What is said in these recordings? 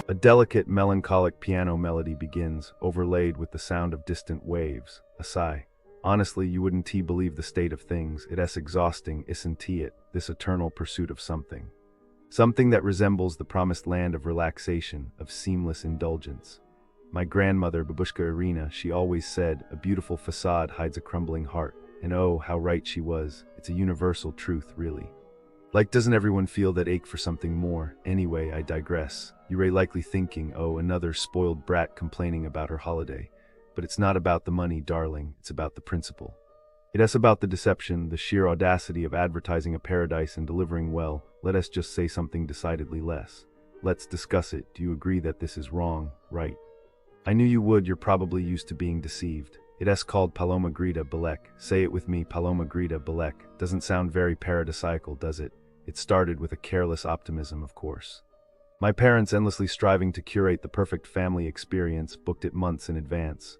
A delicate, melancholic piano melody begins, overlaid with the sound of distant waves. A sigh. Honestly, you wouldn't believe the state of things. It's exhausting, isn't it? This eternal pursuit of something. Something that resembles the promised land of relaxation, of seamless indulgence. My grandmother, Babushka Irina, she always said, a beautiful facade hides a crumbling heart. And oh, how right she was. It's a universal truth, really. Like, doesn't everyone feel that ache for something more? Anyway, I digress. You're likely thinking, oh, another spoiled brat complaining about her holiday. But it's not about the money, darling. It's about the principle. It's about the deception, the sheer audacity of advertising a paradise and delivering, well, let us just say something decidedly less. Let's discuss it. Do you agree that this is wrong, right? I knew you would. You're probably used to being deceived. It's called Paloma Grida, Belek. Say it with me, Paloma Grida, Belek. Doesn't sound very paradisiacal, does it? It started with a careless optimism, of course. My parents, endlessly striving to curate the perfect family experience, booked it months in advance.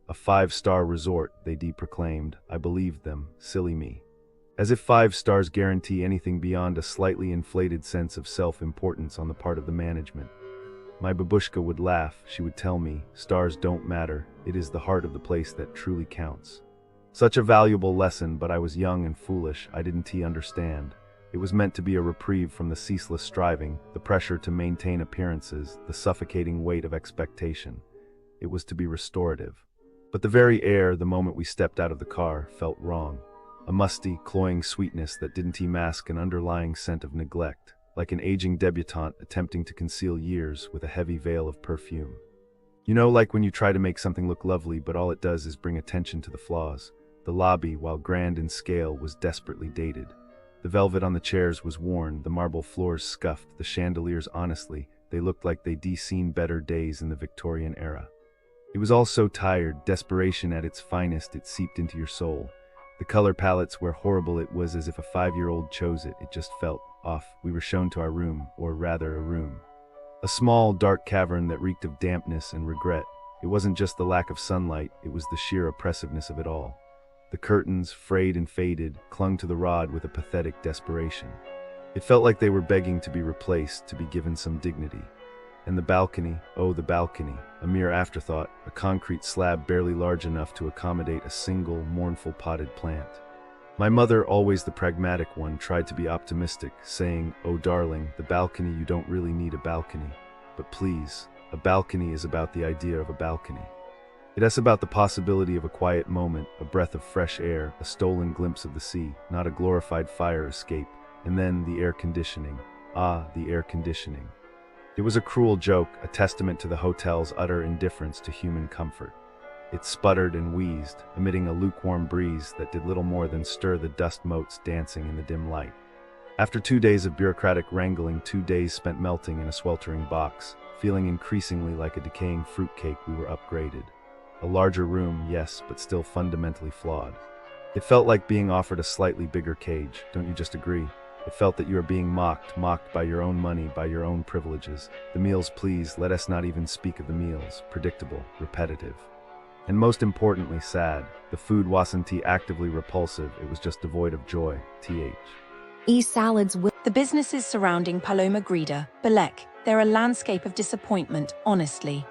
A 5-star resort, they proclaimed. I believed them. Silly me. As if 5 stars guarantee anything beyond a slightly inflated sense of self-importance on the part of the management. My babushka would laugh. She would tell me, stars don't matter. It is the heart of the place that truly counts. Such a valuable lesson, but I was young and foolish. I didn't understand. It was meant to be a reprieve from the ceaseless striving, the pressure to maintain appearances, the suffocating weight of expectation. It was to be restorative. But the very air, the moment we stepped out of the car, felt wrong. A musty, cloying sweetness that didn't mask an underlying scent of neglect, like an aging debutante attempting to conceal years with a heavy veil of perfume. You know, like when you try to make something look lovely, but all it does is bring attention to the flaws. The lobby, while grand in scale, was desperately dated. The velvet on the chairs was worn, the marble floors scuffed, the chandeliers, honestly, they looked like they'd seen better days in the Victorian era. It was all so tired, desperation at its finest, it seeped into your soul. The color palettes were horrible, it was as if a 5-year-old chose it, it just felt off. We were shown to our room, or rather a room. A small, dark cavern that reeked of dampness and regret. It wasn't just the lack of sunlight, it was the sheer oppressiveness of it all. The curtains, frayed and faded, clung to the rod with a pathetic desperation. It felt like they were begging to be replaced, to be given some dignity. And the balcony, oh the balcony, a mere afterthought, a concrete slab barely large enough to accommodate a single, mournful potted plant. My mother, always the pragmatic one, tried to be optimistic, saying, oh darling, the balcony, you don't really need a balcony. But please, a balcony is about the idea of a balcony. It's about the possibility of a quiet moment, a breath of fresh air, a stolen glimpse of the sea, not a glorified fire escape. And then the air conditioning. Ah, the air conditioning. It was a cruel joke, a testament to the hotel's utter indifference to human comfort. It sputtered and wheezed, emitting a lukewarm breeze that did little more than stir the dust motes dancing in the dim light. After 2 days of bureaucratic wrangling, 2 days spent melting in a sweltering box, feeling increasingly like a decaying fruitcake, we were upgraded. A larger room, yes, but still fundamentally flawed. It felt like being offered a slightly bigger cage, don't you just agree? It felt that you are being mocked by your own money, by your own privileges. The meals, please, let us not even speak of the meals. Predictable, repetitive. And most importantly, sad. The food wasn't actively repulsive, it was just devoid of joy. Salads with the businesses surrounding Paloma Grida, Belek, they're a landscape of disappointment, honestly.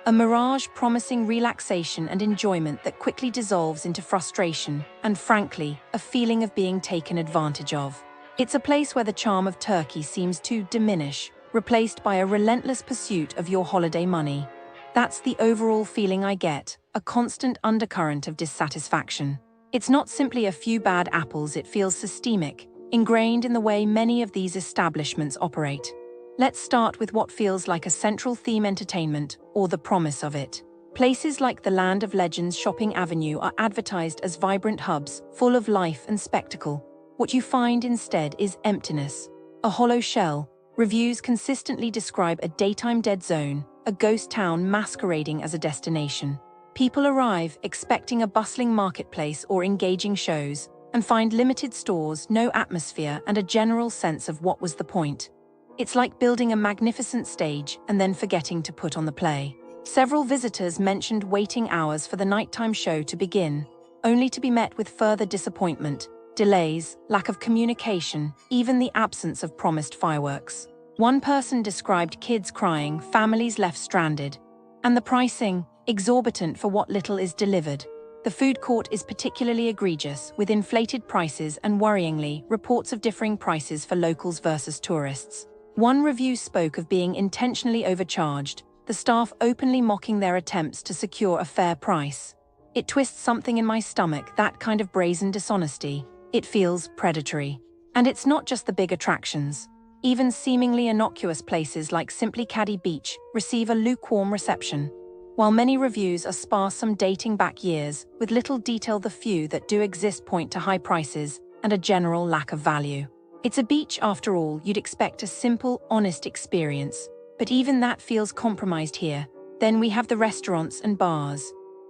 A mirage promising relaxation and enjoyment that quickly dissolves into frustration and, frankly, a feeling of being taken advantage of. It's a place where the charm of Turkey seems to diminish, replaced by a relentless pursuit of your holiday money. That's the overall feeling I get, a constant undercurrent of dissatisfaction. It's not simply a few bad apples, it feels systemic, ingrained in the way many of these establishments operate. Let's start with what feels like a central theme: entertainment, or the promise of it. Places like the Land of Legends Shopping Avenue are advertised as vibrant hubs, full of life and spectacle. What you find instead is emptiness, a hollow shell. Reviews consistently describe a daytime dead zone, a ghost town masquerading as a destination. People arrive expecting a bustling marketplace or engaging shows, and find limited stores, no atmosphere, and a general sense of what was the point. It's like building a magnificent stage and then forgetting to put on the play. Several visitors mentioned waiting hours for the nighttime show to begin, only to be met with further disappointment. delays, lack of communication, even the absence of promised fireworks. One person described kids crying, families left stranded, and the pricing, exorbitant for what little is delivered. The food court is particularly egregious, with inflated prices and, worryingly, reports of differing prices for locals versus tourists. One review spoke of being intentionally overcharged, the staff openly mocking their attempts to secure a fair price. It twists something in my stomach, that kind of brazen dishonesty. It feels predatory. And it's not just the big attractions. Even seemingly innocuous places like Simply Caddy Beach receive a lukewarm reception. While many reviews are sparse, some dating back years, with little detail, the few that do exist point to high prices and a general lack of value. It's a beach after all, you'd expect a simple, honest experience. But even that feels compromised here. Then we have the restaurants and bars.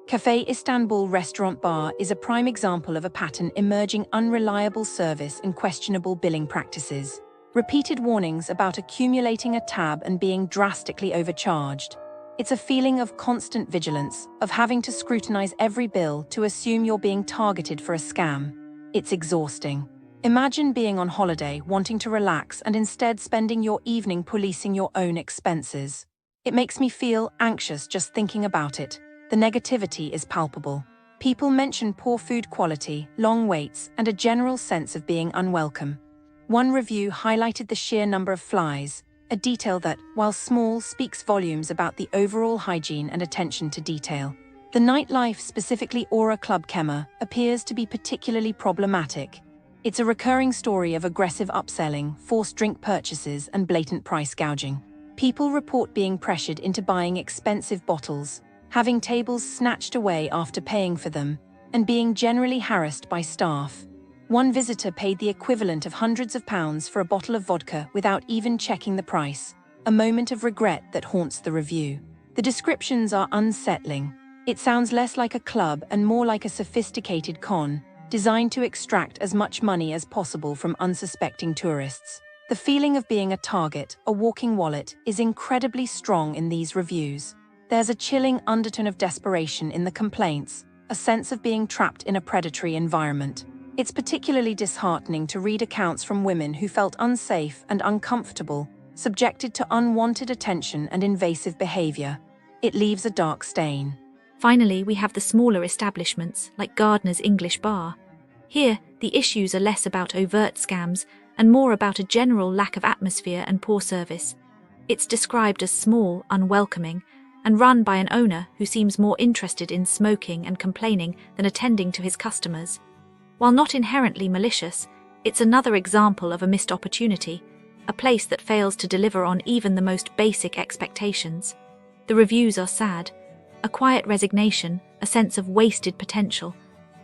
Cafe Istanbul Restaurant Bar is a prime example of a pattern emerging: unreliable service and questionable billing practices. Repeated warnings about accumulating a tab and being drastically overcharged. It's a feeling of constant vigilance, of having to scrutinize every bill to assume you're being targeted for a scam. It's exhausting. Imagine being on holiday, wanting to relax, and instead spending your evening policing your own expenses. It makes me feel anxious just thinking about it. The negativity is palpable. People mention poor food quality, long waits, and a general sense of being unwelcome. One review highlighted the sheer number of flies, a detail that, while small, speaks volumes about the overall hygiene and attention to detail. The nightlife, specifically Aura Club Kema, appears to be particularly problematic. It's a recurring story of aggressive upselling, forced drink purchases, and blatant price gouging. People report being pressured into buying expensive bottles, having tables snatched away after paying for them, and being generally harassed by staff. One visitor paid the equivalent of hundreds of pounds for a bottle of vodka without even checking the price, a moment of regret that haunts the review. The descriptions are unsettling. It sounds less like a club and more like a sophisticated con, designed to extract as much money as possible from unsuspecting tourists. The feeling of being a target, a walking wallet, is incredibly strong in these reviews. There's a chilling undertone of desperation in the complaints, a sense of being trapped in a predatory environment. It's particularly disheartening to read accounts from women who felt unsafe and uncomfortable, subjected to unwanted attention and invasive behavior. It leaves a dark stain. Finally, we have the smaller establishments, like Gardner's English Bar. Here, the issues are less about overt scams and more about a general lack of atmosphere and poor service. It's described as small, unwelcoming, and run by an owner who seems more interested in smoking and complaining than attending to his customers. While not inherently malicious, it's another example of a missed opportunity, a place that fails to deliver on even the most basic expectations. The reviews are sad. A quiet resignation, a sense of wasted potential.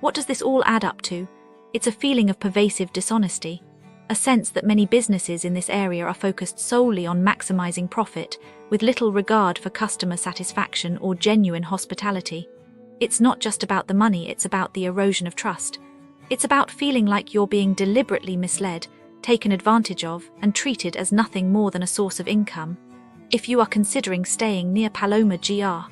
What does this all add up to? It's a feeling of pervasive dishonesty, a sense that many businesses in this area are focused solely on maximizing profit, with little regard for customer satisfaction or genuine hospitality. It's not just about the money, it's about the erosion of trust. It's about feeling like you're being deliberately misled, taken advantage of, and treated as nothing more than a source of income. If you are considering staying near Paloma Grida,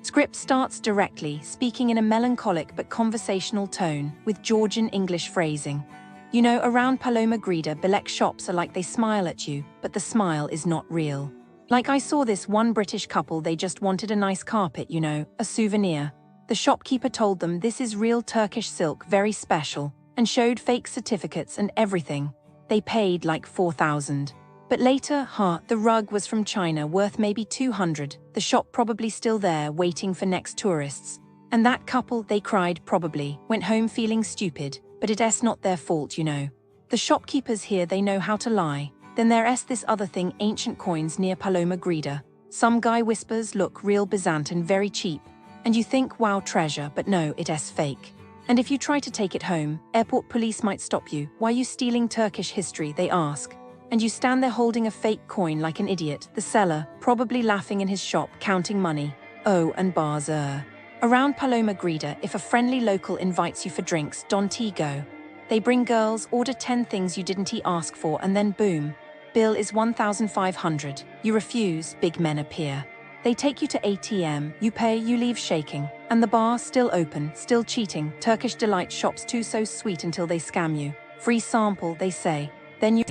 Script starts directly, speaking in a melancholic but conversational tone, with Georgian English phrasing. You know, around Paloma Grida, Belek shops are like they smile at you, but the smile is not real. Like I saw this one British couple, they just wanted a nice carpet, you know, a souvenir. The shopkeeper told them this is real Turkish silk, very special, and showed fake certificates and everything. They paid like 4,000. But later, the rug was from China, worth maybe 200. The shop probably still there, waiting for next tourists. And that couple, they cried, probably, went home feeling stupid, but it's not their fault, you know. The shopkeepers here, they know how to lie. Then there's this other thing, ancient coins near Paloma Grida. Some guy whispers, look real Byzant and very cheap. And you think, wow, treasure, but no, it's fake. And if you try to take it home, airport police might stop you. Why are you stealing Turkish history, they ask. And you stand there holding a fake coin like an idiot, the seller, probably laughing in his shop, counting money. Oh, and bars. Around Paloma Grida, if a friendly local invites you for drinks, don't go. They bring girls, order 10 things you didn't ask for, and then boom. Bill is 1,500. You refuse, big men appear. They take you to ATM, you pay, you leave shaking. And the bar still open, still cheating. Turkish delight shops too so sweet until they scam you. Free sample, they say. Then you